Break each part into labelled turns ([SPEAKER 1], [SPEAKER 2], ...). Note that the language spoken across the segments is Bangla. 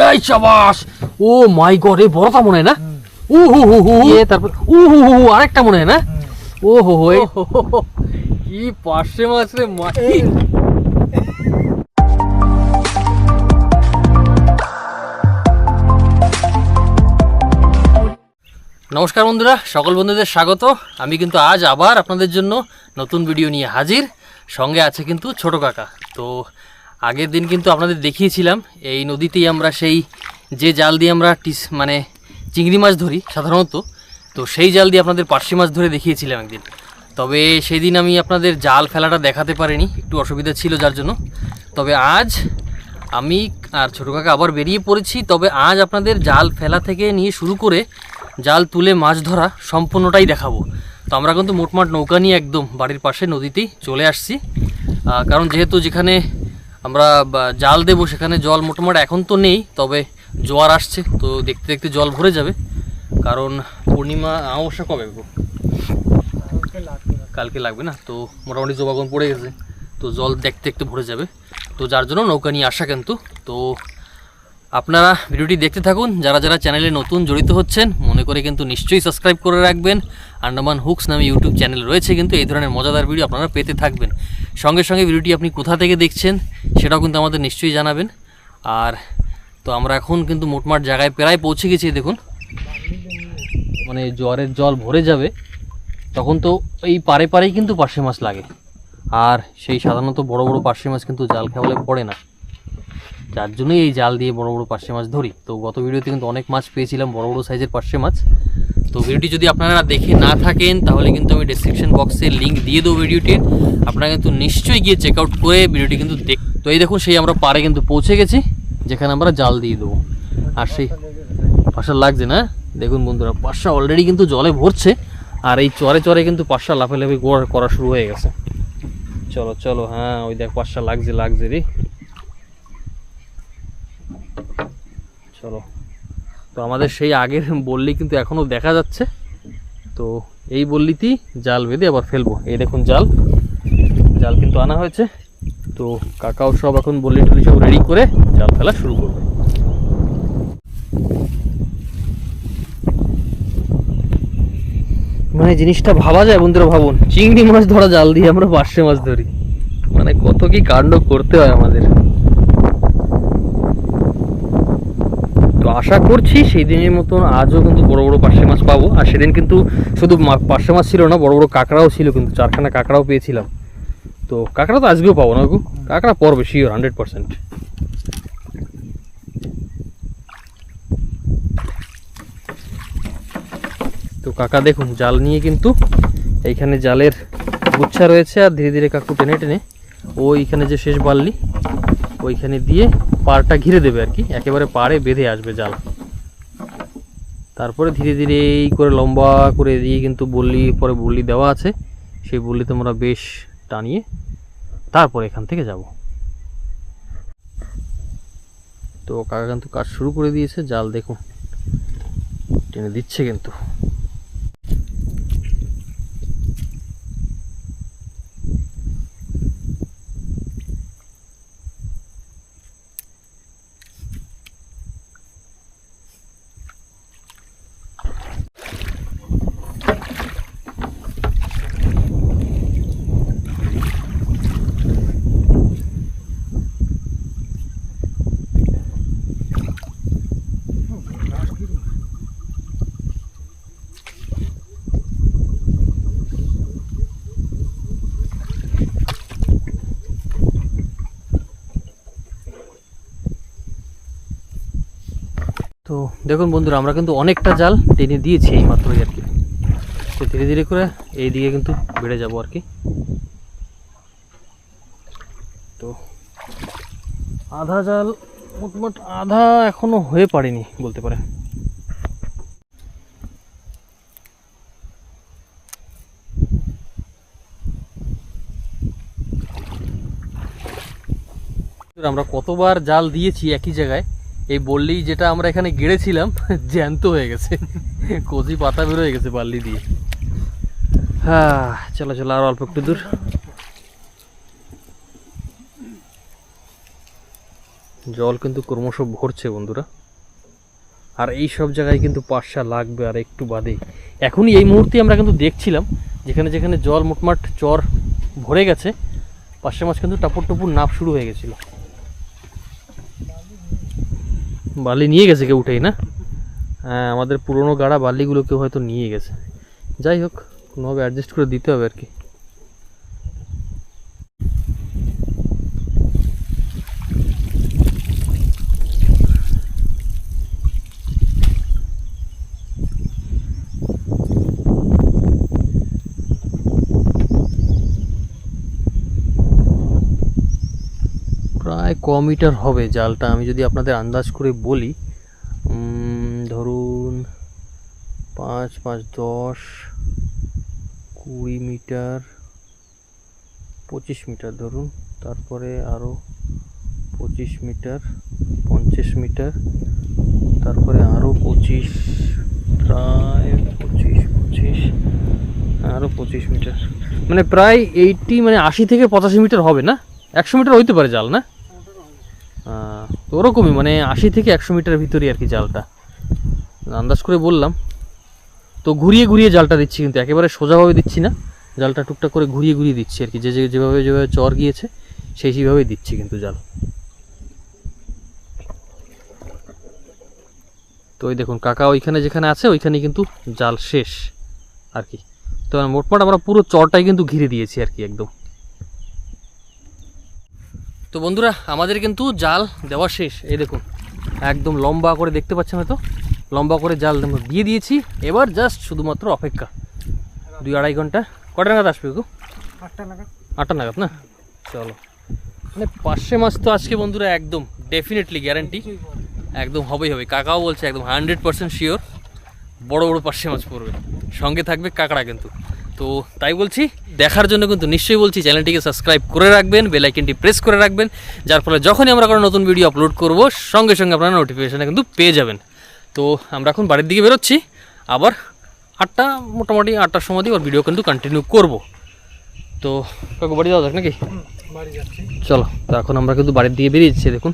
[SPEAKER 1] এই শাবাশ, ও মাই গড, এই বড়টা মনে হয় না? ও হো হো হো, তারপর ও হো হো, আরেকটা মনে হয় না? ও হো হো, কি পার্শে মাছ রে মাই। নমস্কার বন্ধুরা, সকল বন্ধুদের স্বাগত। আমি কিন্তু আজ আবার আপনাদের জন্য নতুন ভিডিও নিয়ে হাজির। সঙ্গে আছে কিন্তু ছোট কাকা। তো আগের দিন কিন্তু আপনাদের দেখিয়েছিলাম এই নদীতেই আমরা সেই যে জাল দিয়ে আমরা চিংড়ি মাছ ধরি সাধারণত, তো সেই জাল দিয়ে আপনাদের পার্শে মাছ ধরে দেখিয়েছিলাম একদিন। তবে সেই দিন আমি আপনাদের জাল ফেলাটা দেখাতে পারিনি, একটু অসুবিধা ছিল যার জন্য। তবে আজ আমি আর ছোটো কাকা আবার বেরিয়ে পড়েছি। তবে আজ আপনাদের জাল ফেলা থেকে নিয়ে শুরু করে জাল তুলে মাছ ধরা সম্পূর্ণটাই দেখাবো। তো আমরা কিন্তু মোটমাট নৌকা নিয়ে একদম বাড়ির পাশে নদীতেই চলে আসছি, কারণ যেহেতু যেখানে আমরা জাল দেবো সেখানে জল মোটামুটি এখন তো নেই, তবে জোয়ার আসছে, তো দেখতে দেখতে জল ভরে যাবে। কারণ পূর্ণিমা অমাবস্যা কবে? কালকে লাগবে না, তো মোটামুটি জবাগন পড়ে গেছে, তো জল দেখতে দেখতে ভরে যাবে। তো যার জন্য নৌকা নিয়ে আসা কিন্তু। তো আপনারা ভিডিওটি দেখতে থাকুন। যারা যারা চ্যানেলে নতুন জড়িত হচ্ছেন মনে করে কিন্তু নিশ্চয়ই সাবস্ক্রাইব করে রাখবেন। আন্ডামান হুকস নামে ইউটিউব চ্যানেল রয়েছে, কিন্তু এই ধরনের মজাদার ভিডিও আপনারা পেতে থাকবেন। সঙ্গে সঙ্গে ভিডিওটি আপনি কোথা থেকে দেখছেন সেটাও কিন্তু আমাদের নিশ্চয়ই জানাবেন। আর তো আমরা এখন কিন্তু মোটমাট জায়গায় প্রায় পৌঁছে গেছি। দেখুন, মানে জোয়ারের জল ভরে যাবে তখন তো এই পারে পারেই কিন্তু পার্শে মাছ লাগে। আর সেই সাধারণত বড় বড় পার্শে মাছ কিন্তু জাল খেওয়ালে পড়ে না, যার জন্যই এই জাল দিয়ে বড় বড় পার্শে মাছ ধরি। তো গত ভিডিওতে কিন্তু অনেক মাছ পেয়েছিলাম, বড় বড় সাইজের পার্শে মাছ। তো ভিডিওটি যদি আপনারা দেখে না থাকেন তাহলে কিন্তু আমি ডেসক্রিপশন বক্সে লিঙ্ক দিয়ে দেবো ভিডিওটির, আপনারা কিন্তু নিশ্চয়ই গিয়ে চেক আউট করে ভিডিওটি কিন্তু তো এই দেখুন, সেই আমরা পাড়ে কিন্তু পৌঁছে গেছি যেখানে আমরা জাল দিয়ে দেবো। আর সেই পাশা লাগছে না, দেখুন বন্ধুরা, পাশা অলরেডি কিন্তু জলে ভরছে। আর এই চরে চরে কিন্তু পাশা লাফালাফি করা শুরু হয়ে গেছে। চলো চলো, হ্যাঁ ওই দেখ পাশা লাগছে রে। চলো, তো আমাদের সেই আগের বল্লি কিন্তু এখনো দেখা যাচ্ছে। তো এই বল্লিতেই জাল বেঁধে আবার ফেলবো। এই দেখুন জাল কিন্তু আনা হয়েছে। তো কাকাও সব এখন বল্লি টল্লি সব রেডি করে জাল ফেলা শুরু করবে। মানে জিনিসটা ভাবা যায় বন্ধুরা, ভাবুন চিংড়ি মাছ ধরা জাল দিয়ে আমরা পার্শে মাছ ধরি, মানে কত কি কাণ্ড করতে হয় আমাদের। তো আশা করছি সেই দিনের মতন আজও কিন্তু বড় বড় পার্শে মাছ পাবো। আর সেদিন কিন্তু শুধু পার্শে মাছ ছিল না, বড় বড় কাঁকড়াও ছিল, কিন্তু 4খানা কাঁকড়াও পেয়েছিলাম। তো কাঁকড়া তো আজকেও পাবো না, কাঁকড়া পড়বে শিওর 100%। তো কাকা দেখুন জাল নিয়ে কিন্তু এইখানে জালের গুচ্ছা রয়েছে, আর ধীরে ধীরে কাকু টেনে টেনে ওইখানে যে শেষ বাল্লি ওইখানে দিয়ে পাড়টা ঘিরে দেবে আর কি, একেবারে পাড়ে বেঁধে আসবে জাল। তারপরে ধীরে ধীরে এই করে লম্বা করে দিয়ে কিন্তু বল্লি দেওয়া আছে, সেই বল্লিতে আমরা বেশ টানিয়ে তারপর এখান থেকে যাব। তো কাকা কিন্তু কাজ শুরু করে দিয়েছে, জাল দেখুন টেনে দিচ্ছে কিন্তু। তো দেখুন বন্ধুরা, আমরা কিন্তু অনেকটা জাল টেনে দিয়েছি এই মাত্রই আর কি। তো ধীরে ধীরে করে এই দিকে কিন্তু বেড়ে যাব আর কি। তো আধা জাল মোটমোট আধা এখনো হয়ে পারেনি বলতে পারে। আমরা কতবার জাল দিয়েছি একই জায়গায়, এই বললি যেটা আমরা এখানে গেড়েছিলাম জ্যান্ত হয়ে গেছে, কচি পাতা বের হয়ে গেছে বাল্লি দিয়ে। হ্যাঁ চলো চলো, আর অল্প একটু দূর। জল কিন্তু ক্রমশ ভরছে বন্ধুরা। আর এই সব জায়গায় কিন্তু পাশা লাগবে আর একটু বাদে। এখনই এই মুহূর্তে আমরা কিন্তু দেখছিলাম যেখানে যেখানে জল মোটমাট চর ভরে গেছে, পাশে মাছ কিন্তু টাপুর টুপুর নাপ শুরু হয়ে গেছিল। বালি নিয়ে গেছে কেউ উঠেই না? হ্যাঁ, আমাদের পুরনো গাড়া বালিগুলো কেউ হয়তো নিয়ে গেছে। যাই হোক, কোনোভাবে অ্যাডজাস্ট করে দিতে হবে আর কি। প্রায় ক মিটার হবে জালটা, আমি যদি আপনাদের আন্দাজ করে বলি, ধরুন 5, 5, 10, 20 মিটার, 25 মিটার ধরুন, তারপরে আরও 25 মিটার, 50 মিটার, তারপরে আরও 25, প্রায় 25, আরও 25 মিটার, মানে প্রায় 80, মানে 80 থেকে 85 মিটার হবে না? 100 মিটার হইতে পারে জাল, না? তো ওরকমই, মানে 80 থেকে 100 মিটারের ভিতরে আর কি জালটা, আন্দাজ করে বললাম। তো ঘুরিয়ে ঘুরিয়ে জালটা দিচ্ছি, কিন্তু একেবারে সোজাভাবে দিচ্ছি না, জালটা টুকটাক করে ঘুরিয়ে ঘুরিয়ে দিচ্ছি আর কি। যেভাবে যেভাবে চর গিয়েছে সেইভাবেই দিচ্ছি কিন্তু জাল। তো ওই দেখুন কাকা ওইখানে যেখানে আছে ওইখানে কিন্তু জাল শেষ আর কি। তো মোটমাট আমরা পুরো চরটাই কিন্তু ঘিরে দিয়েছি আর কি একদম। তো বন্ধুরা, আমাদের কিন্তু জাল দেওয়া শেষ। এই দেখুন একদম লম্বা করে, দেখতে পাচ্ছেন হয়তো, লম্বা করে জাল দিয়ে দিয়েছি। এবার জাস্ট শুধুমাত্র অপেক্ষা, 2-2.5 ঘন্টা। কটা নাগাদ আসবে গো? 8টা নাগাদ না? চলো, মানে পার্শে মাছ তো আজকে বন্ধুরা একদম ডেফিনেটলি গ্যারান্টি, একদম হবেই হবে। কাকাও বলছে একদম 100% শিওর বড় বড় পার্শে মাছ পড়বে, সঙ্গে থাকবে কাঁকড়া কিন্তু। তো তাই বলছি, দেখার জন্য কিন্তু নিশ্চয়ই বলছি চ্যানেলটিকে সাবস্ক্রাইব করে রাখবেন, বেল আইকনটি প্রেস করে রাখবেন, যার ফলে যখনই আমরা কোনো নতুন ভিডিও আপলোড করব সঙ্গে সঙ্গে আপনারা নোটিফিকেশানে কিন্তু পেয়ে যাবেন। তো আমরা এখন বাড়ির দিকে বেরোচ্ছি, আবার 8টা, মোটামুটি 8টার সময় দিয়ে ওর ভিডিও কিন্তু কন্টিনিউ করব। তো কাকু বাড়ি যাওয়া যাক নাকি? চলো, তো এখন আমরা কিন্তু বাড়ির দিকে বেরিয়েছি। দেখুন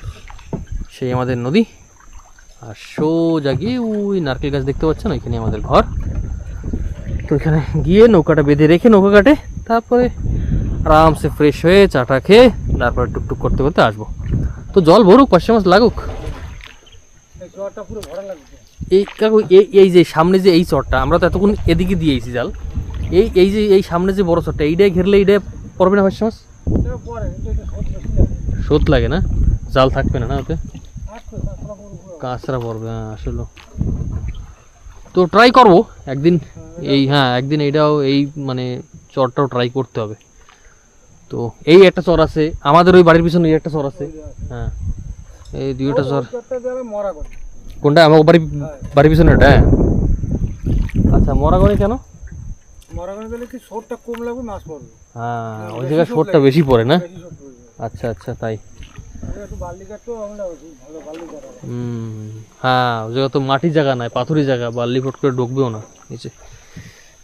[SPEAKER 1] সেই আমাদের নদী, আর সোজা গিয়ে ওই নারকেল গাছ দেখতে পাচ্ছেন, ওইখানে আমাদের ঘর। তো এখানে গিয়ে নৌকাটা বেঁধে রেখে নৌকা কাটে, তারপরে আরামসে ফ্রেশ হয়ে চাটা খেয়ে তারপরে টুকটুক করতে করতে আসবো। তো জল ভরুক, পার্শে মাছ লাগুক। এই কাকু এই যে সামনে যে এই চরটা, আমরা তো এতক্ষণ এদিকে দিয়েছি জাল, এই যে এই সামনে যে বড় চরটা, এইটাই ঘেরলে এইটাই পড়বে না পার্শে মাছ? স্রোত লাগে না, জাল থাকবে না, না ওতে কাঁচরা পড়বে আসলে। তো ট্রাই করব একদিন এই, হ্যাঁ একদিন এইটাও, এই মানে চরটাও ট্রাই করতে হবে। তো এই একটা চর আছে আমাদের ওই বাড়ির পিছনে, একটা চর আছে। হ্যাঁ, এই 2টা চর। কোনটা? আমার বাড়ির পিছনে এটা? আচ্ছা, মরাগড়ে কেন? হ্যাঁ, ওই জায়গায় শোরটা বেশি পড়ে না? আচ্ছা আচ্ছা, তাই। হ্যাঁ, ওই জায়গা তো মাটির জায়গা নয়, পাথুরি জায়গা, বালি ফট করে ঢুকবেও না নিচে।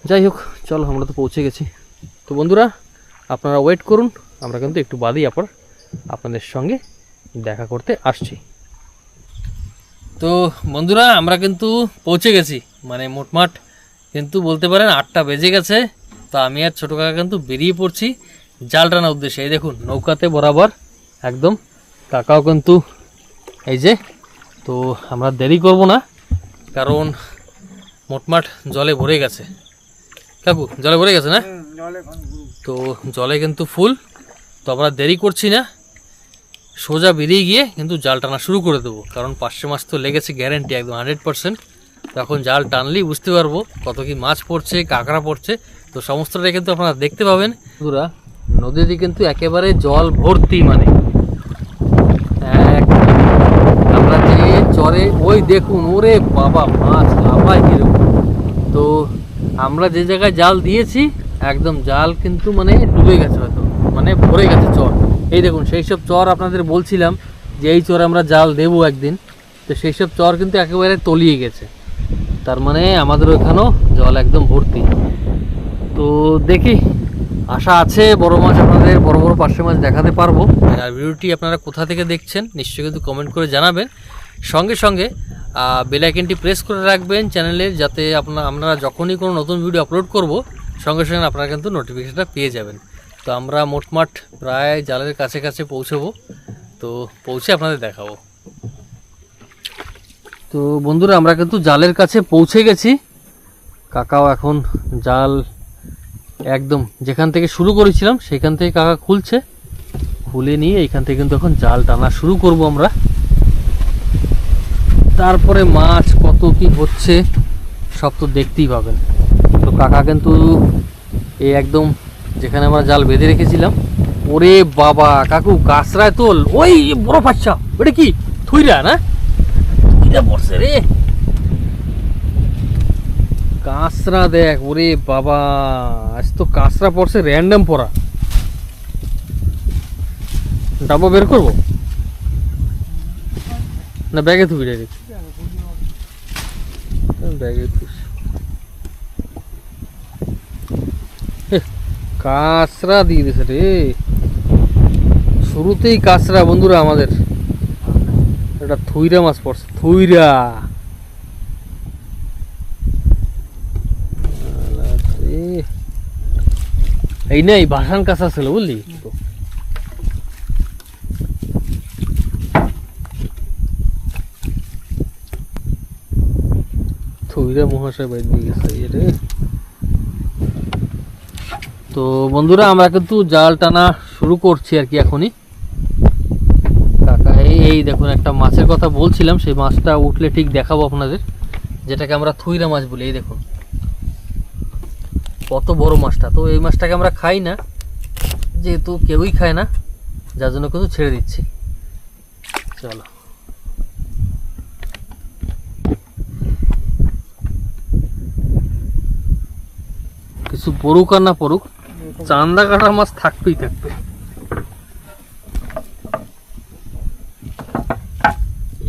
[SPEAKER 1] যাই হোক, চলো আমরা তো পৌঁছে গেছি। তো বন্ধুরা আপনারা ওয়েট করুন, আমরা কিন্তু একটু বাদেই আপনাদের সঙ্গে দেখা করতে আসছি। তো বন্ধুরা আমরা কিন্তু পৌঁছে গেছি, মানে মোটমাট কিন্তু বলতে পারেন 8টা বেজে গেছে। তো আমি আর ছোটো কাকা কিন্তু বেরিয়ে পড়ছি জাল টানার উদ্দেশ্যে। এই দেখুন নৌকাতে বরাবর একদম, কাকাও কিন্তু এই যে। তো আমরা দেরি করব না, কারণ মোটমাট জলে ভরে গেছে। কাকু জলে ভরে গেছে না? তো জলে কিন্তু ফুল। তো আমরা দেরি করছি না, সোজা বেরিয়ে গিয়ে কিন্তু জাল টানা শুরু করে দেবো, কারণ পার্শে মাছ তো লেগেছে গ্যারান্টি একদম 100%। তখন জাল টানলেই বুঝতে পারবো কত কি মাছ পড়ছে, কাঁকড়া পড়ছে। তো সমস্তটা কিন্তু আপনারা দেখতে পাবেন। বন্ধুরা নদীতে কিন্তু একেবারে জল ভর্তি, মানে আমরা যে চরে ওই দেখুন, ওরে বাবা মাছ লাফায় কিরকম। তো আমরা যে জায়গায় জাল দিয়েছি একদম জাল কিন্তু মানে ডুবে গেছে, হয়তো মানে ভরে গেছে চর। এই দেখুন সেই সব চর আপনাদের বলছিলাম যে এই চরে আমরা জাল দেবো একদিন, তো সেই সব চর কিন্তু একেবারে তলিয়ে গেছে। তার মানে আমাদের ওইখানেও জল একদম ভর্তি। তো দেখি আশা আছে বড় মাছ আপনাদের, বড় বড় পার্শে মাছ দেখাতে পারবো। আর ভিডিওটি আপনারা কোথা থেকে দেখছেন নিশ্চয়ই কিন্তু কমেন্ট করে জানাবেন। সঙ্গে সঙ্গে বেল আইকনটি প্রেস করে রাখবেন চ্যানেলের, যাতে আপনারা যখনই কোনো নতুন ভিডিও আপলোড করব সঙ্গে সঙ্গে আপনারা কিন্তু নোটিফিকেশনটা পেয়ে যাবেন। তো আমরা মোটমাট প্রায় জালের কাছে কাছে পৌঁছবো, তো পৌঁছে আপনাদের দেখাবো। তো বন্ধুরা আমরা কিন্তু জালের কাছে পৌঁছে গেছি। কাকাও এখন জাল একদম যেখান থেকে শুরু করেছিলাম সেখান থেকে কাকা খুলছে, খুলে নিয়ে এইখান থেকে কিন্তু এখন জাল টানা শুরু করব আমরা। তারপরে মাছ কত কি হচ্ছে সব তো দেখতেই পাবেন। তো কাকা কিন্তু এই একদম যেখানে আমরা জাল বেঁধে রেখেছিলাম, ওরে বাবা কাকু কাঁচরায় তোল, ওই বড় পাচ্ছা ওটা কি থুইরা না, থুইরা পড়ছে রে কাঁচরা, দেখ ওরে বাবা আজ তো কাঁচরা পড়ছে র্যান্ডম পড়া। ডাব্বা বের করবো না ব্যাগে থুবি ডাইরেক্ট? ব্যাগে থুস। কাঁচরা দিয়ে দিছে রে শুরুতেই, কাঁচরা বন্ধুরা আমাদের। এটা থুইরা মাছ পড়ছে, থুইরা। এই না এই ভাসান কাঁচা ছিল বুঝলি তো। থুইরা মহাশয় বাইর দিয়ে গেছে রে। তো বন্ধুরা আমরা কিন্তু জাল টানা শুরু করছি আর কি এখনই। কাকা এই দেখুন একটা মাছের কথা বলছিলাম, সেই মাছটা উঠলে ঠিক দেখাবো আপনাদের, যেটাকে আমরা থুইরা মাছ বলি। এই দেখুন কত বড় মাছটা। তো এই মাছটাকে আমরা খাই না, যেহেতু কেউই খায় না, যার জন্য কিন্তু ছেড়ে দিচ্ছি। চলো কিছু পড়ুক আর না পড়ুক, চান্দা কাটা মাছ থাকবেই থাকবে।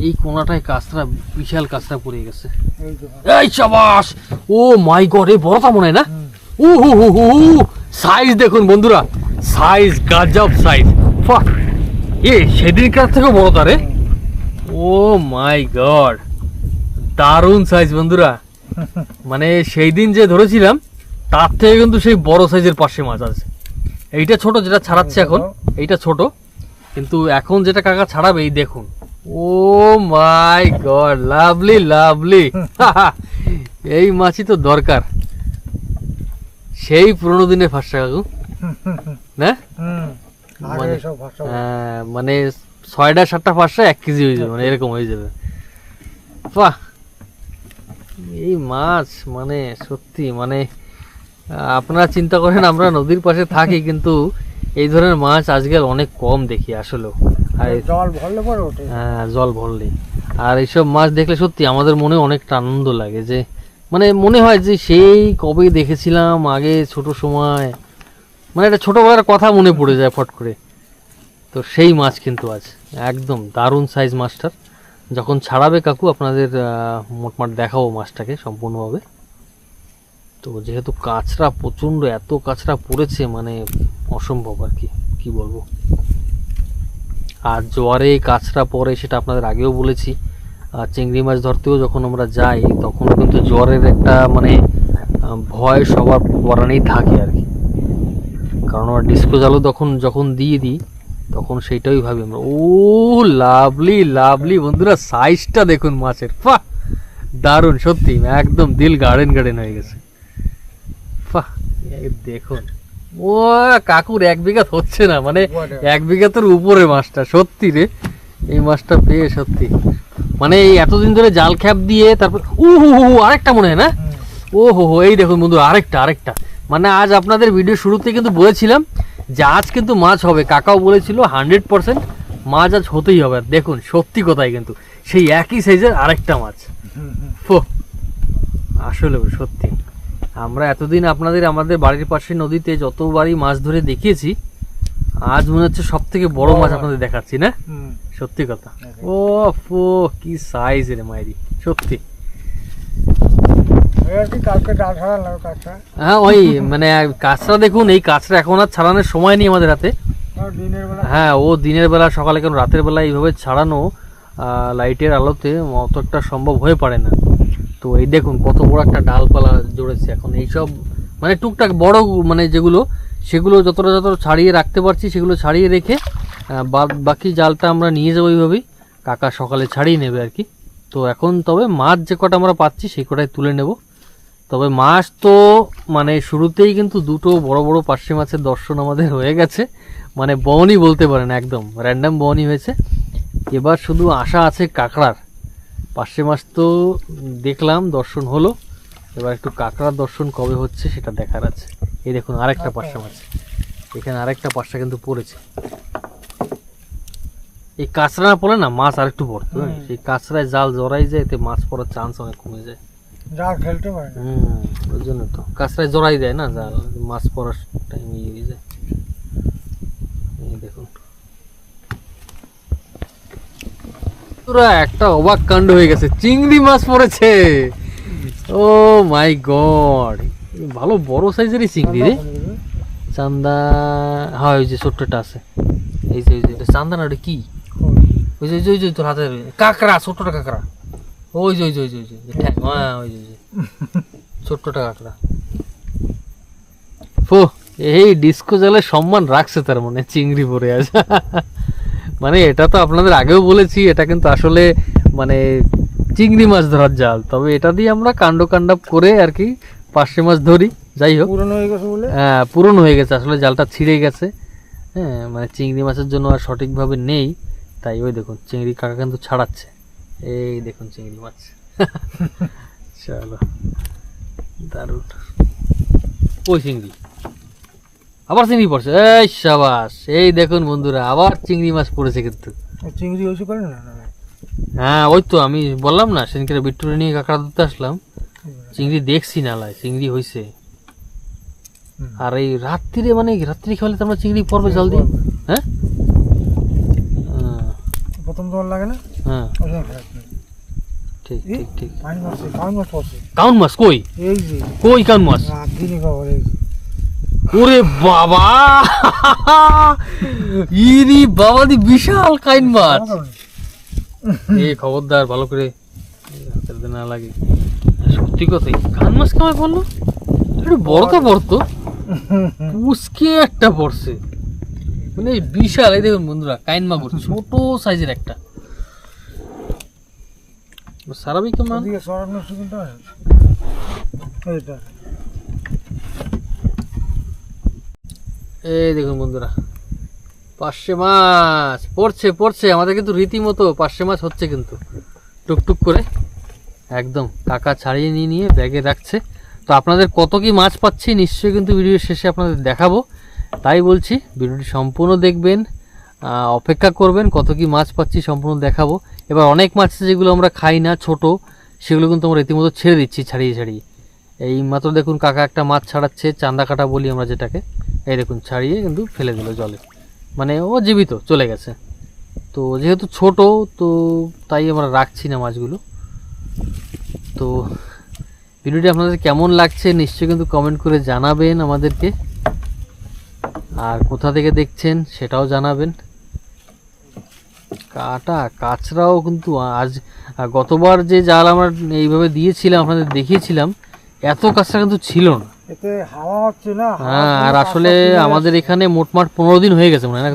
[SPEAKER 1] এই কোনাটায় কাঁচরা, বিশাল কাঁচরা পড়ে গেছে। এই শাবাশ, ও মাই গড, এই বড়টা মনে হয় না? ও হু হু হু, সাইজ দেখুন বন্ধুরা, সাইজ গাজব সাইজ। এ সেদিনকার থেকে বড় তারে। ও মাই গড, দারুণ সাইজ বন্ধুরা। মানে সেই দিন যে ধরেছিলাম তার থেকে কিন্তু সেই বড় সাইজের পাশে মাছ আছে। এইটা ছোট যেটা ছাড়াচ্ছে এখন, এইটা ছোট, কিন্তু এখন যেটা কাকা ছাড়াবে এই দেখুন। ও মাই গড, লাভলি লাভলি। এই মাছই তো দরকার, সেই পুরোনো দিনের ফাঁসা কাকু না? মানে 6টা 7টা ফাঁসা 1 কেজি হয়ে যাবে, মানে এরকম হয়ে যাবে। বাহ, এই মাছ মানে সত্যি, মানে আপনারা চিন্তা করেন আমরা নদীর পাশে থাকি, কিন্তু এই ধরনের মাছ আজকাল অনেক কম দেখি আসলে। জল ভরলে পরে ওঠে। হ্যাঁ জল ভরলে, আর এইসব মাছ দেখলে সত্যি আমাদের মনে অনেকটা আনন্দ লাগে, যে মানে মনে হয় যে সেই কবে দেখেছিলাম আগে ছোট সময়, মানে একটা ছোটবেলার কথা মনে পড়ে যায় ফট করে। তো সেই মাছ কিন্তু আজ একদম দারুণ সাইজ মাছটার। যখন ছাড়াবে কাকু আপনাদের মোটমাট দেখাবো মাছটাকে সম্পূর্ণভাবে। তো যেহেতু কাঁচরা প্রচণ্ড, এত কাঁচরা পড়েছে মানে অসম্ভব আর কি, কি বলবো। আর জোয়ারে কাঁচরা পড়ে সেটা আপনাদের আগেও বলেছি। আর চিংড়ি মাছ ধরতেও যখন আমরা যাই তখন কিন্তু জোয়ারের একটা মানে ভয় সবার পরানেই থাকে আর কি, কারণ আমরা ডিস্কো জালও যখন দিয়ে দিই তখন সেইটাই ভাবি আমরা। ও লাভলি লাভলি বন্ধুরা, সাইজটা দেখুন মাছের, বাহ দারুণ সত্যি, একদম দিল গার্ডেন গার্ডেন হয়ে গেছে। বাহ দেখুন, ও কাকুর 1 বিঘা হচ্ছে না, মানে 1 বিঘাতের উপরে মাছটা। সত্যি রে, এই মাছটা পেয়ে সত্যি মানে এই এতদিন ধরে জাল খ্যাপ দিয়ে তারপর ও হো আরেকটা মনে হয় না? ও হো এই দেখুন বন্ধু, আরেকটা মানে আজ আপনাদের ভিডিও শুরুতে কিন্তু বলেছিলাম যে আজ কিন্তু মাছ হবে। কাকাও বলেছিল 100% মাছ আজ হতেই হবে। দেখুন সত্যি কথাই কিন্তু সেই একই সাইজের আরেকটা মাছ। আসলে সত্যি আমরা এতদিন আমাদের বাড়ির পাশে নদীতে যতবারই মাছ ধরে দেখিয়েছি, আজ মনে হচ্ছে সব থেকে বড় মাছ আপনাদের দেখাচ্ছি না? সত্যি কথা। ও কি সাইজ রে মাইরি, সত্যি হ্যাঁ ওই মানে কাঁচরা দেখুন, এই কাঁচরা এখন আর ছাড়ানোর সময় নেই আমাদের হাতে। হ্যাঁ ও দিনের বেলা সকালে, কেন রাতের বেলা এইভাবে ছাড়ানো লাইটের আলোতে অত একটা সম্ভব হয়ে পারে না। তো এই দেখুন কত বড় একটা ডালপালা জড়েছে। এখন এইসব মানে টুকটাক বড় মানে যেগুলো, সেগুলো যতটা ছাড়িয়ে রাখতে পারছি সেগুলো ছাড়িয়ে রেখে বাকি জালটা আমরা নিয়ে যাবো এইভাবেই। কাকা সকালে ছাড়িয়ে নেবে আর কি। তো এখন তবে মাছ যে কটা আমরা পাচ্ছি সেই কটাই তুলে নেব। তবে মাছ তো মানে শুরুতেই কিন্তু দুটো বড় বড় পার্শে মাছের দর্শন আমাদের হয়ে গেছে, মানে বওনি বলতে পারেন, একদম র্যান্ডাম বওনি হয়েছে। এবার শুধু আশা আছে কাঁকড়ার। পার্শে মাছ তো দেখলাম, দর্শন হলো, এবার একটু কাঁকড়ার দর্শন কবে হচ্ছে সেটা দেখার আছে। এই দেখুন আরেকটা পার্শে মাছ, এখানে আরেকটা পার্শা কিন্তু পড়েছে। এই কাঁচরা না পড়ে না মাছ আরেকটু পড়তো, সেই কাঁচরায় জাল জড়াই যায়, এতে মাছ পড়ার চান্স অনেক কমে যায়। জাল ফেলতে পারে ওই জন্য তো কাঁচরায় জড়াই দেয় না জাল, মাছ পড়ার টাইম ইয়ে যায়। এই দেখুন পুরা একটা অবাক কাণ্ড হয়ে গেছে, চিংড়ি মাছ পড়েছে। ও মাই গড, ভালো বড় সাইজেরই চিংড়ি রে। চান্দা, হ্যাঁ ওই যে ছোট্টটা আছে, এই যে চান্দা না, ওটা কি ওই যে ওই যে তোর হাতে কাঁকড়া, ছোট্টটা কাঁকড়া, ওই যে হ্যাঁ ওই যে ছোট্টটা কাঁকড়া। ফো, এই ডিস্কো জালে সম্মান রাখছে তার মানে চিংড়ি পড়ে আছে। মানে এটা তো আপনাদের আগেও বলেছি, এটা কিন্তু আসলে মানে চিংড়ি মাছ ধরার জাল, তবে এটা দিয়ে আমরা কাণ্ডব করে আর কি পার্শে মাছ ধরি। যাই হোক, পুরনো হয়ে গেছে বলে, হ্যাঁ পুরনো হয়ে গেছে, আসলে জালটা ছিঁড়ে গেছে। হ্যাঁ মানে চিংড়ি মাছের জন্য আর সঠিকভাবে নেই, তাই ওই দেখুন চিংড়ি কাকা কিন্তু ছাড়াচ্ছে। এই দেখুন চিংড়ি মাছ। চলো দারুণ। ওই চিংড়ি, আবার চিংড়ি পড়ছে, এই সাবাস। এই দেখুন বন্ধুরা, আবার চিংড়ি মাছ পড়েছে কিন্তু। চিংড়ি হয়েছে পারে না? হ্যাঁ ওই তো আমি বললাম না, সেদিনকে বিট্টুরে নিয়ে কাঁকড়া ধরতে আসলাম, চিংড়ি দেখছি নালায়, চিংড়ি হয়েছে। আর এই রাত্রিরে মানে রাত্রি খাওয়ালে তো আমরা চিংড়ি পড়বে জাল দিয়ে। হ্যাঁ প্রথম তো লাগে না। হ্যাঁ ঠিক ঠিক ঠিক। কাউন মাছ কই? এই যে কই কাউন মাছ? ওরে বাবা, ইরি বাবা দি বিশাল কাইন মাছ। এই খবরদার ভালো করে হাতে না লাগে। সত্যি কথাই কাউন মাছ কেমন বললো, একটু বড় তো পড়তো, পুচকে একটা পড়ছে, মানে বিশাল। এই দেখুন বন্ধুরা কাইন মাগুর, ছোট সাইজের একটা। সারাবি কেমন? এই দেখুন বন্ধুরা পার্শে মাছ পড়ছে আমাদের কিন্তু রীতিমতো পার্শে মাছ হচ্ছে কিন্তু টুকটুক করে, একদম কাকা ছাড়িয়ে নিয়ে ব্যাগে রাখছে। তো আপনাদের কত কি মাছ পাচ্ছি নিশ্চয়ই কিন্তু ভিডিওর শেষে আপনাদের দেখাবো, তাই বলছি ভিডিওটি সম্পূর্ণ দেখবেন, অপেক্ষা করবেন, কত কি মাছ পাচ্ছি সম্পূর্ণ দেখাবো। এবার অনেক মাছ যেগুলো আমরা খাই না ছোট, সেগুলো কিন্তু আমরা রীতিমতো ছেড়ে দিচ্ছি ছাড়িয়ে। এই মাত্র দেখুন কাকা একটা মাছ ছাড়াচ্ছে, চান্দা কাটা বলি আমরা যেটাকে। এই দেখুন ছাড়িয়ে কিন্তু ফেলে দিল জলে, মানে ও জীবিত চলে গেছে। তো যেহেতু ছোট তো তাই আমরা রাখছি না মাছগুলো। তো ভিডিওটি আপনাদের কেমন লাগছে নিশ্চয়ই কিন্তু কমেন্ট করে জানাবেন আমাদেরকে, আর কোথা থেকে দেখছেন সেটাও জানাবেন। কাঁচরাও কিন্তু আজ, গতবার যে জাল আমরা এইভাবে দিয়েছিলাম আপনাদের দেখিয়েছিলাম, এত কাঁচরা কিন্তু ছিল না। এতে হাওয়া হচ্ছে না। হ্যাঁ, আর আসলে আমাদের এখানে মোটমাট 15 দিন হয়ে গেছে, মানে না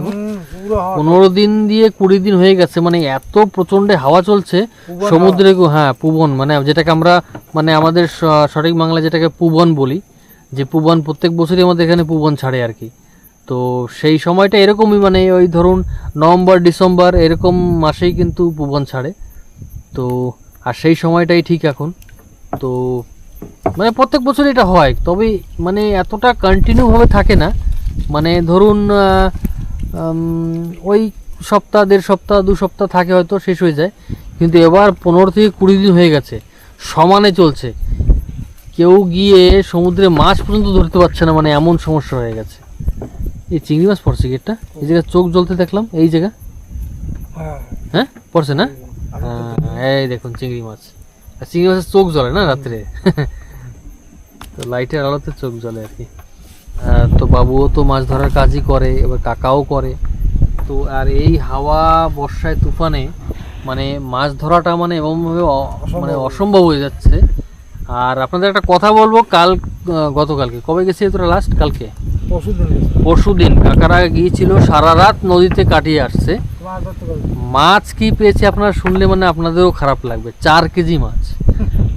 [SPEAKER 1] 15 দিন দিয়ে 20 দিন হয়ে গেছে, মানে এত প্রচন্ড হাওয়া চলছে সমুদ্রে। হ্যাঁ পুবন, মানে যেটাকে আমরা মানে আমাদের সঠিক বাংলা যেটাকে পুবন বলি, যে পুবন প্রত্যেক বছরই আমাদের এখানে পুবন ছাড়ে আর কি। তো সেই সময়টা এরকমই, মানে ওই ধরুন নভেম্বর ডিসেম্বর এরকম মাসেই কিন্তু পুবন ছাড়ে। তো আর সেই সময়টাই ঠিক এখন, তো মানে প্রত্যেক বছর এটা হয়, তবে মানে এতটা কন্টিনিউভাবে থাকে না, মানে ধরুন ওই সপ্তাহ 1.5 সপ্তাহ 2 সপ্তাহ থাকে, হয়তো শেষ হয়ে যায়। কিন্তু এবার 15 থেকে 20 দিন হয়ে গেছে সমানে চলছে, কেউ গিয়ে সমুদ্রে মাছ পর্যন্ত ধরতে পারছে না, মানে এমন সমস্যা হয়ে গেছে। এই চিংড়ি মাছ পড়ছে কি একটা, এই জায়গায় চোখ জ্বলতে দেখলাম, এই জায়গা হ্যাঁ পড়ছে না। এই দেখুন চিংড়ি মাছ, চিংড়ি মাছের চোখ জ্বলে না রাত্রে। তো লাইটের আলোতে চোখ জ্বলে আর কি। তো বাবুও তো মাছ ধরার কাজই করে, এবার কাকাও করে। তো আর এই হাওয়া বর্ষায় তুফানে মানে মাছ ধরাটা মানে এমনভাবে মানে অসম্ভব হয়ে যাচ্ছে। আর আপনাদের একটা কথা বলবো, গতকালকে কবে গেছি তোরা লাস্ট? কালকে পরশুদিন কাকারা গিয়েছিল, সারা রাত নদীতে কাটিয়ে আসছে। মাছ কি পেয়েছে আপনারা শুনলে মানে আপনাদেরও খারাপ লাগবে, 4 কেজি মাছ।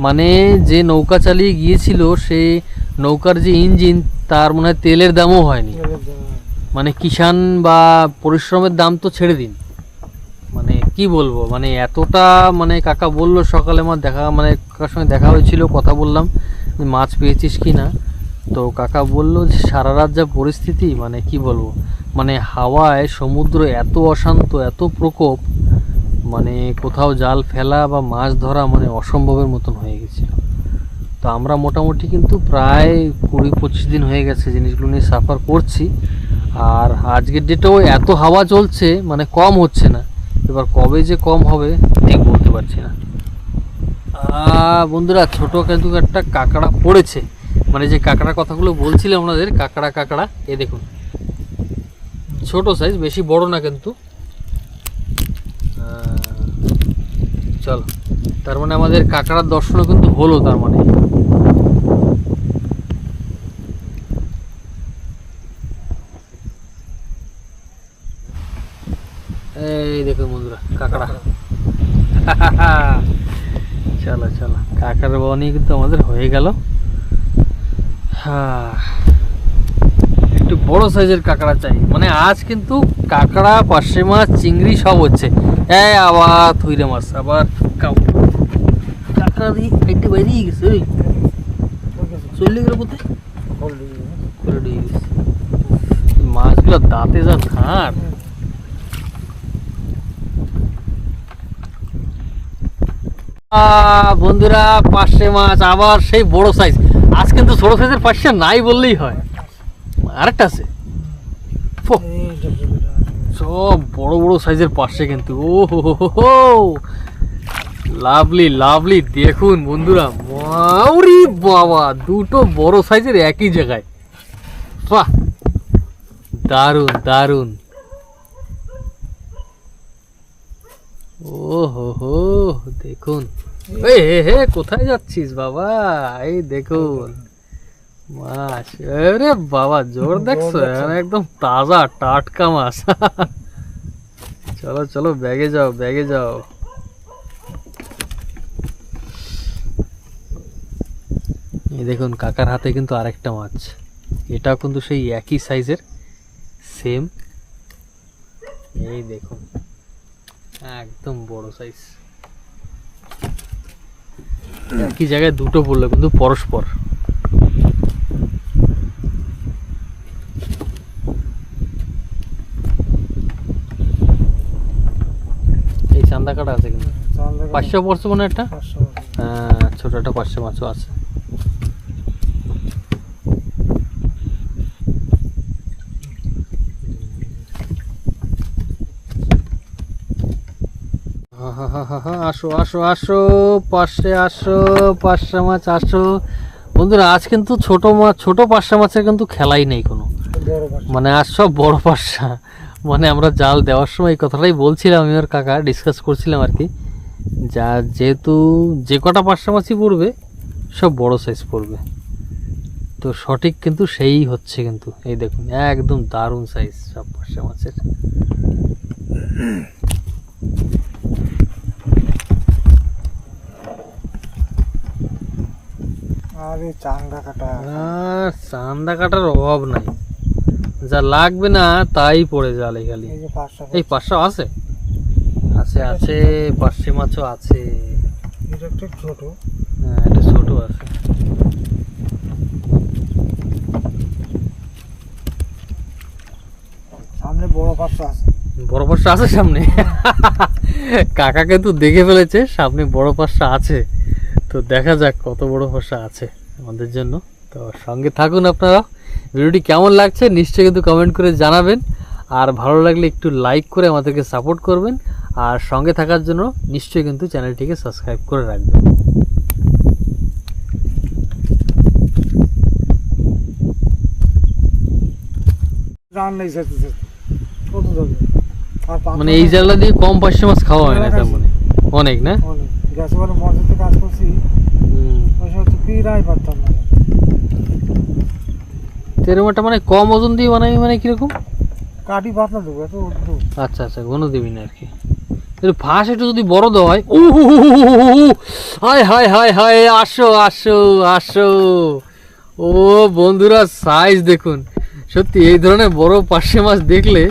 [SPEAKER 1] মানে যে নৌকা চালিয়ে গিয়েছিল সেই নৌকার যে ইঞ্জিন তার মনে হয় তেলের দামও হয়নি। মানে কিষাণ বা পরিশ্রমের দাম তো ছেড়ে দিন, মানে কি বলবো, মানে এতটা মানে কাকা বলল সকালে আমার কাকার সঙ্গে দেখা হয়েছিল, কথা বললাম মাছ পেয়েছিস কি না। তো কাকা বলল যে সারা রাত যা পরিস্থিতি মানে কি বলবো, মানে হাওয়ায় সমুদ্র এত অশান্ত, এত প্রকোপ, মানে কোথাও জাল ফেলা বা মাছ ধরা মানে অসম্ভবের মতন হয়ে গেছিল। তো আমরা মোটামুটি কিন্তু প্রায় 20-25 দিন হয়ে গেছে জিনিসগুলো নিয়ে সাফার করছি। আর আজকের ডেটেও এত হাওয়া চলছে, মানে কম হচ্ছে না। এবার কবে যে কম হবে ঠিক বলতে পারছি না। বন্ধুরা ছোট কিন্তু একটা কাঁকড়া পড়েছে, মানে যে কাঁকড়ার কথাগুলো বলছিলাম আপনাদের, কাঁকড়া এ দেখুন, ছোট সাইজ, বেশি বড় না কিন্তু। চলো, তার মানে আমাদের কাঁকড়ার দর্শনও কিন্তু হলো। তার মানে এই দেখুন বন্ধুরা কাঁকড়া। চলো চলো, কাঁকড়ার বনি কিন্তু আমাদের হয়ে গেল। একটু বড় সাইজের কাঁকড়া চাই, মানে আজ কিন্তু কাঁকড়া, পার্শে মাছ, চিংড়ি সব হচ্ছে। আবার থুইরে মাছ, আবার কাঁকড়া দিয়ে একটু বেরিয়ে গেছে, ওই চলে গেল কোথায়, মাছগুলো দাঁতে যা ধার। বন্ধুরা পার্শে মাছ আবার সেই বড় সাইজ। আজ কিন্তু ছোট সাইজের পার্শে নাই বললেই হয়। আরেকটা আছে, সব বড় বড় সাইজের পার্শে কিন্তু। ও হো, লাভলি লাভলি। দেখুন বন্ধুরা, মাউরি বাবা, দুটো বড় সাইজের একই জায়গায়। বাহ, দারুন দারুন। ও হো, দেখুন। হে কোথায় যাচ্ছিস বাবা? এই দেখুন মাছ, আরে বাবা জোর দেখছো, একদম তাজা টাটকা মাছ। চলো চলো, ব্যাগে যাও ব্যাগে যাও। এই দেখুন কাকার হাতে কিন্তু আরেকটা মাছ, এটাও কিন্তু সেই একই সাইজের, সেম। এই দেখুন একদম বড় সাইজ, একই জায়গায় দুটো পড়লো কিন্তু পরস্পর। এই চান্দা কাটা আছে কিন্তু 500 পড়ছে মনে একটা। হ্যাঁ, ছোট একটা 500 মাছও আছে। আসো আসো আসো, পার্শে আসো, পার্শে মাছ আসো। বন্ধুরা আজ কিন্তু ছোট পার্শে মাছের কিন্তু খেলাই নেই কোনো, মানে আজ সব বড় পার্শা। মানে আমরা জাল দেওয়ার সময় এই কথাটাই বলছিলাম, আমি আর কাকা ডিসকাস করছিলাম আর কি, যেহেতু যে কটা পার্শে মাছই পড়বে সব বড় সাইজ পড়বে। তো সঠিক কিন্তু সেই হচ্ছে কিন্তু। এই দেখুন একদম দারুণ সাইজ সব পার্শে মাছের। চান্দা কাটার অভাব নাই, যা লাগবে না তাই পড়ে জালে খালি। এই 500 আছে আছে আছে, পার্শে মাছও আছে। হ্যাঁ, এটা ছোট আছে।
[SPEAKER 2] সামনে বড় পার্শে আছে,
[SPEAKER 1] বড় পার্শে আছে সামনে। কাকা কিন্তু দেখে ফেলেছে সামনে বড় পার্শে আছে। তো দেখা যাক কত বড় পার্শে আছে আমাদের জন্য। তো সঙ্গে থাকুন আপনারা। ভিডিওটি কেমন লাগছে নিশ্চয়ই কিন্তু কমেন্ট করে জানাবেন, আর ভালো লাগলে একটু লাইক করে আমাদেরকে সাপোর্ট করবেন, আর সঙ্গে থাকার জন্য নিশ্চয়ই কিন্তু চ্যানেলটিকে সাবস্ক্রাইব করে রাখবেন।
[SPEAKER 2] রান নেই সেতে সেতে কত যাবে আর
[SPEAKER 1] মানে এই জায়গা দিয়ে কম পার্শে মাছ খাওয়া হয় না তার মানে অনেক না
[SPEAKER 2] অনেক গ্যাস ওয়ালা মঞ্চে কাজ করছি ওই সময় তো পিরাই পারতাম না
[SPEAKER 1] তেরোমাটা মানে কম ওজন দিয়ে বানাবি মানে কিরকম
[SPEAKER 2] কাটি পাতলা দেবো এত উঠবো
[SPEAKER 1] আচ্ছা আচ্ছা ঘন দিবি না আর কি একটু ফাঁস একটু যদি বড় দেওয়া হয় ও হায় হায় হায় হায় আসো আসো আসো ও বন্ধুরা সাইজ দেখুন সত্যি এই ধরনের বড় পার্শে মাছ দেখলে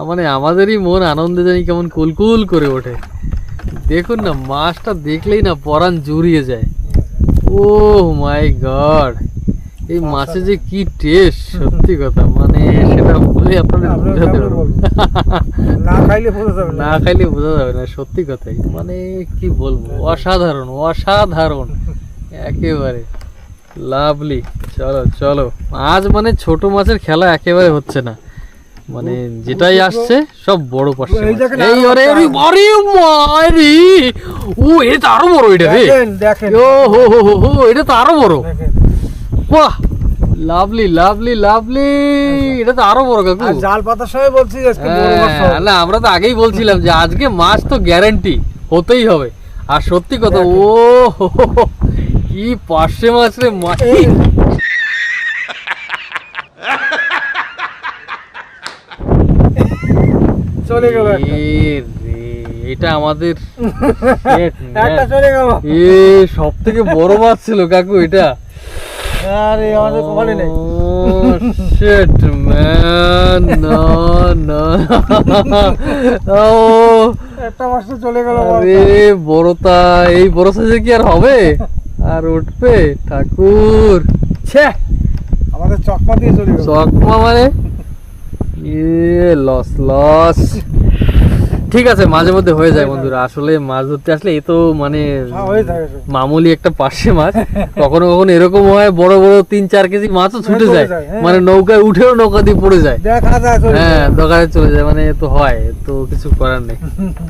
[SPEAKER 1] মানে আমাদেরই মন আনন্দে জানি কেমন কুলকুল করে ওঠে দেখুন না মাছটা দেখলেই না পরাণ জুড়িয়ে যায় ও মাই গড এই মাছে যে কি টেস্ট সত্যি কথা মানে সেটা বলে আপনাদের বোঝাতে পারবো
[SPEAKER 2] না খাইলে বোঝা যাবে
[SPEAKER 1] না খাইলে বোঝা যাবে না সত্যি কথাই মানে কি বলবো অসাধারণ অসাধারণ একেবারে লাভলি চলো চলো আজ মানে ছোট মাছের খেলা একেবারে হচ্ছে না মানে যেটাই আসছে সব বড় পাশে এই আরে আরে আরে মারি ও এটা আরো বড় এটা রে
[SPEAKER 2] দেখেন
[SPEAKER 1] ও হো হো হো এটা তো আরো বড় বাহ লাভলি লাভলি লাভলি এটা তো আরো বড় কাকু
[SPEAKER 2] জাল পাতার সময় বলছি আজকে বড় মাছ
[SPEAKER 1] না আমরা তো আগেই বলছিলাম যে আজকে মাছ তো গ্যারান্টি হতেই হবে আর সত্যি কথা ও কি পার্শে মাছ রে
[SPEAKER 2] চলে গেল
[SPEAKER 1] এটা আমাদের
[SPEAKER 2] একটা চলে গেল
[SPEAKER 1] সব থেকে বড় মাছ ছিল কাকু এটা
[SPEAKER 2] আরে আমাদের কপালে নেই
[SPEAKER 1] শিট ম্যান না না ও
[SPEAKER 2] একটা মাছ তো চলে গেল
[SPEAKER 1] আরে বড়টা এই বড় সাইজে কি আর হবে আর উঠবে ঠাকুর ছে
[SPEAKER 2] আমাদের চকমা দিয়ে চলে গেল
[SPEAKER 1] চকমা মানে লস লস ঠিক আছে মাঝে মধ্যে হয়ে যায় বন্ধুরা আসলে মাছ ধরতে আসলে এ তো মানে মামুলি একটা পার্শে মাছ কখনো কখনো এরকম হয় বড় বড় 3-4 কেজি মাছও ছুটে যায় মানে নৌকায় উঠেও নৌকা দিয়ে পড়ে যায়
[SPEAKER 2] দেখা যায়
[SPEAKER 1] হ্যাঁ দোকানে চলে যায় মানে তো হয় তো কিছু করার নেই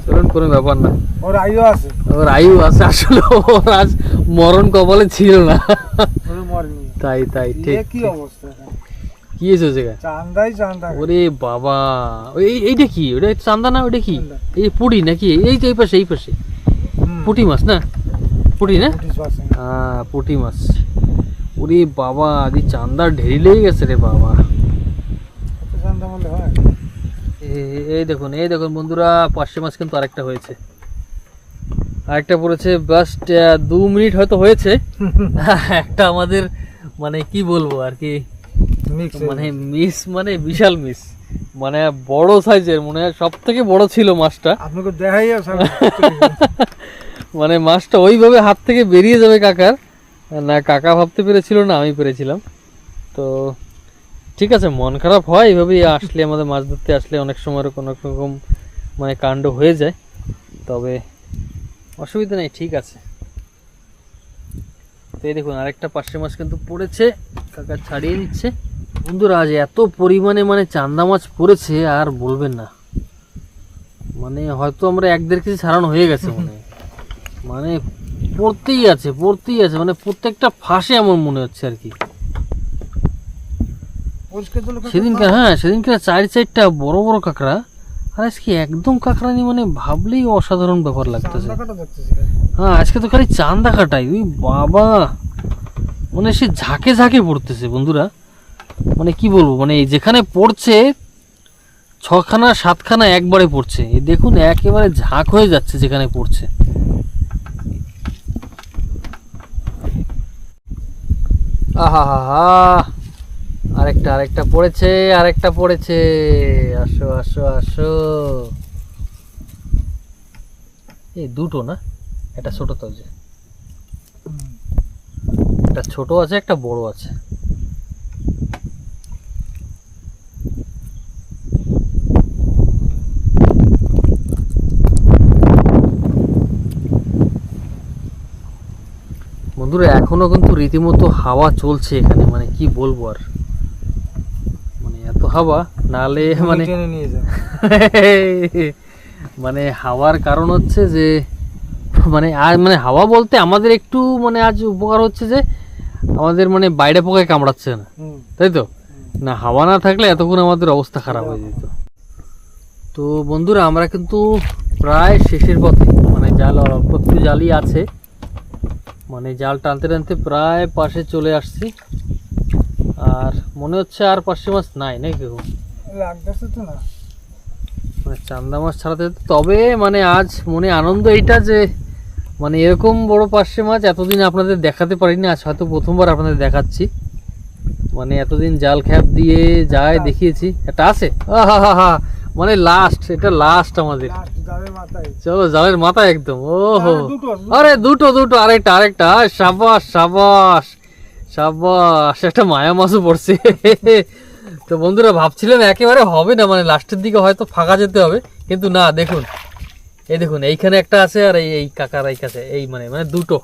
[SPEAKER 1] চলুন কোনো ব্যাপার না
[SPEAKER 2] ওর আয়ু আছে
[SPEAKER 1] ওর আয়ু আছে আসলে ওর আজ মরণ কপালে ছিল না তাই তাই ঠিক
[SPEAKER 2] কি অবস্থা
[SPEAKER 1] কি হয়েছে
[SPEAKER 2] চান্দাই চান্দা
[SPEAKER 1] ওরে বাবা এইটা কি ওটা চান্দা না ওটা কি এই পুটি নাকি এই পাশে পুটি মাছ না পুটি না হ্যাঁ পুটি মাছ ওরে বাবা আদি চান্দা ঢেরিলেই গেছে রে বাবা এই দেখুন বন্ধুরা পার্শে মাছ কিন্তু আরেকটা হয়েছে আরেকটা পড়েছে জাস্ট 2 মিনিট হয়তো হয়েছে একটা আমাদের মানে কি বলবো আর কি মানে মিস মানে বিশাল মিস মানে বড় সাইজের মনে হয় সব থেকে বড় ছিল মাছটা
[SPEAKER 2] আপনাকে দেখাই
[SPEAKER 1] মানে মাছটা ওইভাবে হাত থেকে বেরিয়ে যাবে কাকার না কাকা ভাবতে পেরেছিল না আমি পেরেছিলাম তো ঠিক আছে মন খারাপ হয় এইভাবেই আসলে আমাদের মাছ ধরতে আসলে অনেক সময় কোনো রকম মানে কাণ্ড হয়ে যায় তবে অসুবিধা নেই ঠিক আছে তো এই দেখুন আরেকটা পার্শে মাছ কিন্তু পড়েছে কাকা ছাড়িয়ে দিচ্ছে বন্ধুরা আজ এত পরিমাণে মানে চান্দা মাছ পড়েছে আর বলবেন না মানে হয়তো আমরা 1-1.5 কেজি ছাড়ানো হয়ে গেছে মানে পড়তেই আছে মানে প্রত্যেকটা ফাঁসে আমার মনে হচ্ছে আর কি সেদিনকার 4-4টা বড় বড় কাঁকড়া আর আজকে একদম কাঁকড়া নেই মানে ভাবলেই অসাধারণ ব্যাপার লাগতেছে হ্যাঁ আজকে তো খালি চান্দা কাটাই ওই বাবা মানে সে ঝাঁকে ঝাঁকে পড়তেছে বন্ধুরা মানে কি বলবো মানে যেখানে পড়ছে 6খানা 7খানা একবারে পড়ছে এই দেখুন একেবারে ঝাঁক হয়ে যাচ্ছে যেখানে পড়ছে আহা হা হা আরেকটা পড়েছে আসো আসো আসো এই দুটো না এটা ছোট তো যে একটা ছোট আছে একটা বড় আছে বন্ধুরা এখনো কিন্তু রীতিমতো হাওয়া চলছে এখানে মানে কি বলবো আর মানে এত হাওয়া নালে মানে মানে হাওয়ার কারণ হচ্ছে যে মানে আর মানে হাওয়া বলতে আমাদের একটু মানে আজ উপকার হচ্ছে যে আমাদের মানে বাইরে পোকায় কামড়াচ্ছে না তাই তো না হাওয়া না থাকলে এতক্ষণ আমাদের অবস্থা খারাপ হয়ে যেত। তো বন্ধুরা আমরা কিন্তু প্রায় শেষের পথে, মানে জাল অল্প একটু জালই আছে, মানে জাল টানতে টানতে প্রায় পাশে চলে আসছি। আর মনে হচ্ছে আর পার্শে মাছ নাই নাকি
[SPEAKER 2] লাগতেছে তো না,
[SPEAKER 1] মানে চান্দা মাছ ছাড়াতে। তবে মানে আজ মনে আনন্দ এইটা যে মানে এরকম বড় পার্শে মাছ এতদিন আপনাদের দেখাতে পারিনি, আজ হয়তো প্রথমবার আপনাদের দেখাচ্ছি। মানে এতদিন জাল খ্যাপ দিয়ে যায় দেখিয়েছি, এটা আছে আহা, মানে লাস্ট, এটা লাস্ট আমাদের।
[SPEAKER 2] জালের মাথায়
[SPEAKER 1] চলো জালের মাথা একদম। ওহো
[SPEAKER 2] দুটো
[SPEAKER 1] আরে দুটো আরেকটা সাবাস সাবাস সাবাস, একটা মায়া মাছও পড়ছে। তো বন্ধুরা ভাবছিলাম একেবারে হবে না, মানে লাস্টের দিকে হয়তো ফাঁকা যেতে হবে, কিন্তু না, দেখুন এই দেখুন এইখানে একটা আছে আর এই কাকার এই কাছে, এই মানে মানে দুটো,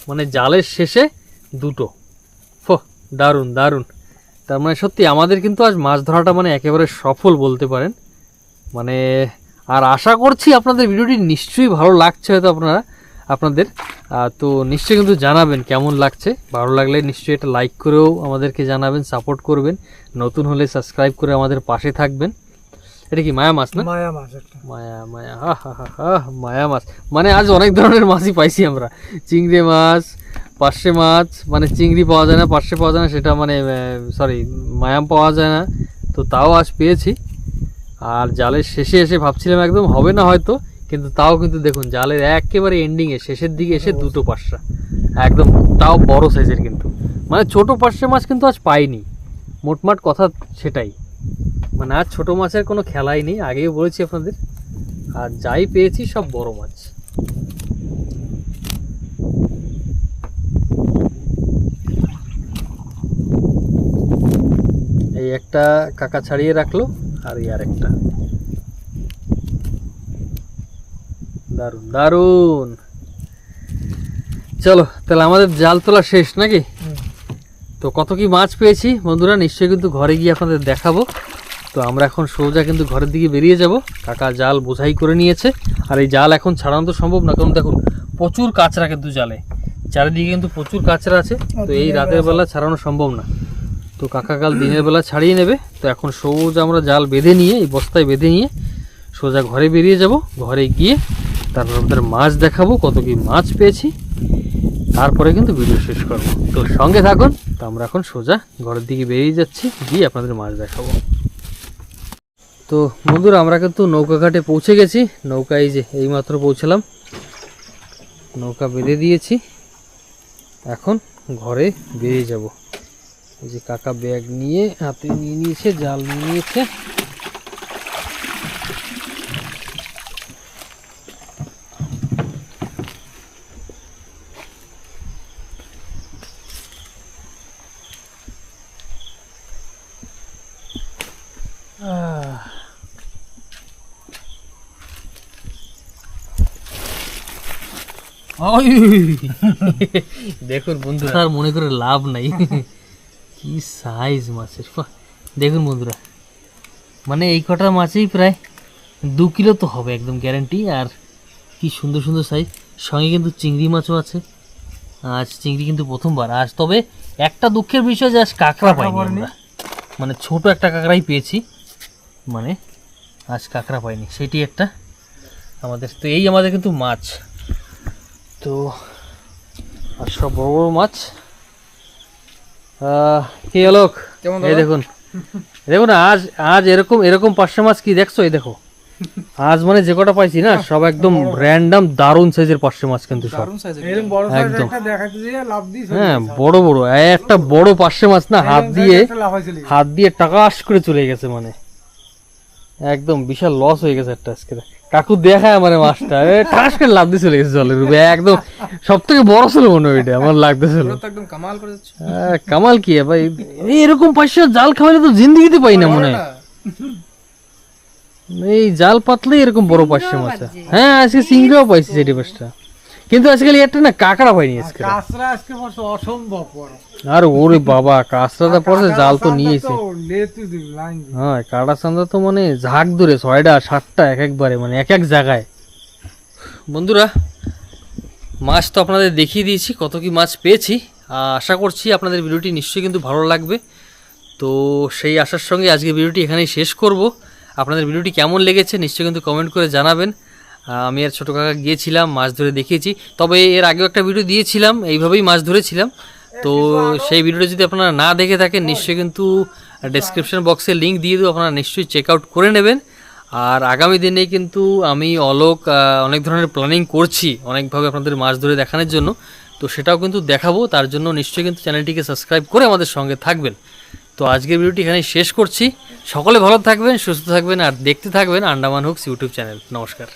[SPEAKER 1] মানে জালের শেষে দুটো। দারুণ দারুণ। তার মানে সত্যি আমাদের কিন্তু আজ মাছ ধরাটা মানে একেবারে সফল বলতে পারেন। মানে আর আশা করছি আপনাদের ভিডিওটি নিশ্চয়ই ভালো লাগছে হয়তো আপনাদের তো নিশ্চয়ই কিন্তু জানাবেন কেমন লাগছে। ভালো লাগলে নিশ্চয়ই এটা লাইক করেও আমাদেরকে জানাবেন, সাপোর্ট করবেন। নতুন হলে সাবস্ক্রাইব করে আমাদের পাশে থাকবেন। এটা কি মায়া মাছ না?
[SPEAKER 2] মায়া মাছ একটা,
[SPEAKER 1] মায়া মায়া মাছ। মানে আজ অনেক ধরনের মাছই পাইছি আমরা, চিংড়ি মাছ, পার্শে মাছ, মানে চিংড়ি পাওয়া যায় না, পার্শে পাওয়া যায় না, সেটা মানে সরি মায়াম পাওয়া যায় না, তো তাও আজ পেয়েছি। আর জালের শেষে এসে ভাবছিলাম একদম হবে না হয়তো, কিন্তু তাও কিন্তু দেখুন জালের একেবারে এন্ডিংয়ে শেষের দিকে এসে দুটো পার্শা একদম, তাও বড় সাইজের। কিন্তু মানে ছোট পার্শে মাছ কিন্তু আজ পাইনি, মোটমাট কথা সেটাই। মানে আজ ছোট মাছের কোনো খেলাই নেই, আগেও বলেছি আপনাদের। আর যাই পেয়েছি সব বড় মাছ। এই একটা কাকা ছাড়িয়ে রাখলো আর এই আর একটা। দারুন দারুন। চলো তাহলে আমাদের জাল তোলা শেষ নাকি? তো কত কি মাছ পেয়েছি বন্ধুরা নিশ্চয়ই কিন্তু ঘরে গিয়ে আপনাদের দেখাবো। তো আমরা এখন সোজা কিন্তু ঘরের দিকে বেরিয়ে যাব। কাকা জাল বোঝাই করে নিয়েছে, আর এই জাল এখন ছাড়ানো তো সম্ভব না, কারণ দেখুন প্রচুর কাঁচরা কিন্তু জালে, চারিদিকে কিন্তু প্রচুর কাঁচরা আছে। তো এই রাতের বেলা ছাড়ানো সম্ভব না, তো কাকা কাল দিনের বেলা ছাড়িয়ে নেবে। তো এখন সোজা আমরা জাল বেঁধে নিয়ে, এই বস্তায় বেঁধে নিয়ে সোজা ঘরে বেরিয়ে যাব। ঘরে গিয়ে তারপর আমাদের মাছ দেখাবো, কত কি মাছ পেয়েছি, তারপরে কিন্তু ভিডিও শেষ করবো। তো সঙ্গে থাকুন। তো আমরা এখন সোজা ঘরের দিকে বেরিয়ে যাচ্ছি, গিয়ে আপনাদের মাছ দেখাবো। তো বন্ধুরা আমরা কিন্তু নৌকা ঘাটে পৌঁছে গেছি। নৌকা এই যে এইমাত্র পৌঁছলাম, নৌকা বেঁধে দিয়েছি, এখন ঘরে বেরিয়ে যাব। এই যে কাকা ব্যাগ নিয়ে হাতে নিয়ে নিয়েছে, জাল নিয়ে নিয়েছে। দেখুন বন্ধুরা, আর মনে করে লাভ নাই, কি সাইজ মাছের দেখুন বন্ধুরা। মানে এই কটা মাছই প্রায় 2 কিলো তো হবে একদম গ্যারান্টি। আর কি সুন্দর সুন্দর সাইজ, সঙ্গে কিন্তু চিংড়ি মাছও আছে। আজ চিংড়ি কিন্তু প্রথমবার আজ, তবে একটা দুঃখের বিষয় যে আজ কাঁকড়া পাইনি আমরা, মানে ছোট একটা কাঁকড়াই পেয়েছি, মানে আজ কাঁকড়া পাইনি, সেটি একটা আমাদের। তো এই আমাদের কিন্তু মাছ, তো আর সব বড় বড় মাছ। কি আলোক, এই দেখুন দেখুন আজ আজ এরকম এরকম পার্শে মাছ কি দেখছো? এই দেখো আজ মানে যে কটা পাইছি না সব একদম র্যান্ডম দারুণ সাইজের পার্শে মাছ, কিন্তু সব একদম হ্যাঁ বড় বড়। একটা বড় পার্শে মাছ না হাত দিয়ে টাকাশ করে চলে গেছে, মানে একদম বিশাল লস হয়ে গেছে একটা আজকে। কাকু দেখায় মানে মাছটা ঠাস করে লাভ দিয়ে চলে গেছে জলের রূপে, একদম সব থেকে বড় ছিল মনে হয় এটা, আমার লাগতেছিল। কামাল কি ভাই, এরকম পাইছে জাল খাওয়ালে তো জিন্দিগিতে পাই না মনে হয়। এই জাল পাতলে এরকম বড় পাইছে মাছ। হ্যাঁ আজকে চিংড়িও পাইছি সেটি পাঁচটা, কিন্তু আজকাল একটা না কাঁকড়া পাইনি আজকে। আর ওরে বাবা কাঁচরাটা পড়ছে, জাল তো নিয়েছে। হ্যাঁ কাঁটা চান্দা তো মানে ঝাঁক ধরে 6টা 7টা একবারে, মানে এক এক জায়গায়। বন্ধুরা মাছ তো আপনাদের দেখিয়ে দিয়েছি কত কি মাছ পেয়েছি। আশা করছি আপনাদের ভিডিওটি নিশ্চয়ই কিন্তু ভালো লাগবে। তো সেই আশার সঙ্গে আজকে ভিডিওটি এখানেই শেষ করব। আপনাদের ভিডিওটি কেমন লেগেছে নিশ্চয়ই কিন্তু কমেন্ট করে জানাবেন। আমি আর ছোটো কাকা গিয়েছিলাম, মাছ ধরে দেখিয়েছি, তবে এর আগেও একটা ভিডিও দিয়েছিলাম, এইভাবেই মাছ ধরেছিলাম। তো সেই ভিডিওটা যদি আপনারা না দেখে থাকেন নিশ্চয়ই কিন্তু ডেসক্রিপশন বক্সে লিঙ্ক দিয়ে দেবো, আপনারা নিশ্চয়ই চেক আউট করে নেবেন। আর আগামী দিনে কিন্তু আমি অলোক অনেক ধরনের প্ল্যানিং করছি অনেকভাবে আপনাদের মাছ ধরে দেখানোর জন্য, তো সেটাও কিন্তু দেখাবো। তার জন্য নিশ্চয়ই কিন্তু চ্যানেলটিকে সাবস্ক্রাইব করে আমাদের সঙ্গে থাকবেন। তো আজকের ভিডিওটি এখানেই শেষ করছি। সকলে ভালো থাকবেন, সুস্থ থাকবেন আর দেখতে থাকবেন আন্ডামান হুকস ইউটিউব চ্যানেল। নমস্কার।